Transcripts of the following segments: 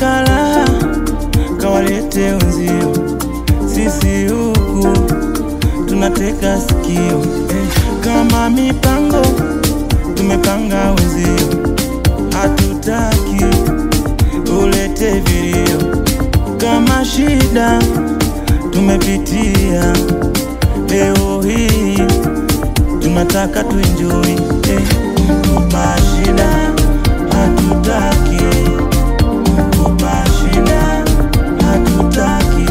ukitaka raha kawalete wenzio, sisi huku tunateka sikio. Kama mipango tumepanga wenzio, hatutaki ulete vilio. Kama shida tumepitia, leo hii tunataka tuenjoy. Kupa shida hatutaki, kupa shida hatutaki.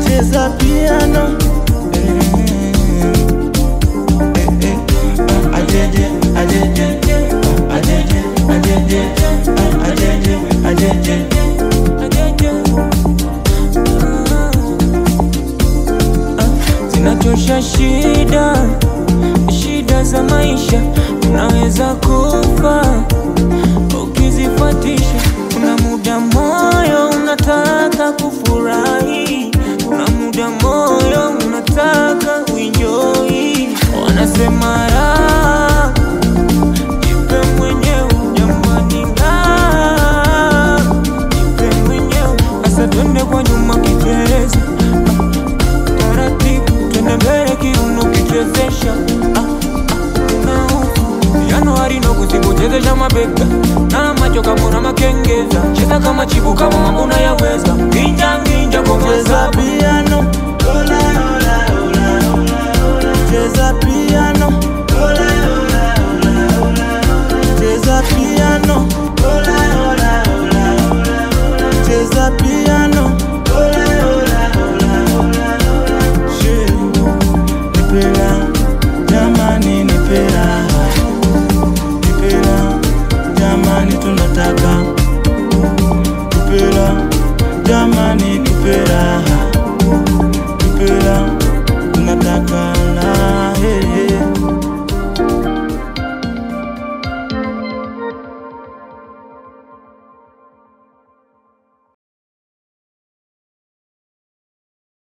Cheza piano, ajeje, ajeje, ajeje, ajeje, ajeje, ajeje, ajeje. Zinachosha shida za maisha, unaweza kufa ukizifuatisha. Kuna muda moyo unataka kufurahi, kuna muda moyo unataka enjoy. Wanasema raha jipe mwenyewe, jamani raha jipe mwenyewe. Asa twende kwa nyuma kitereza, taratibu twende mbele kiuno kichezesha. Januari no kusipochezesha mabega na macho kama na makengeza. Cheza kama chibu kama mambo unayaweza. Nginja nginja kwa cheza piano, ola ola ola ola. Cheza piano, ola ola ola ola. Cheza piano, ola ola ola ola. Cheza piano, ola ola ola ola. Nipera, jamani nipera, nipera, jamani tunataka kupera.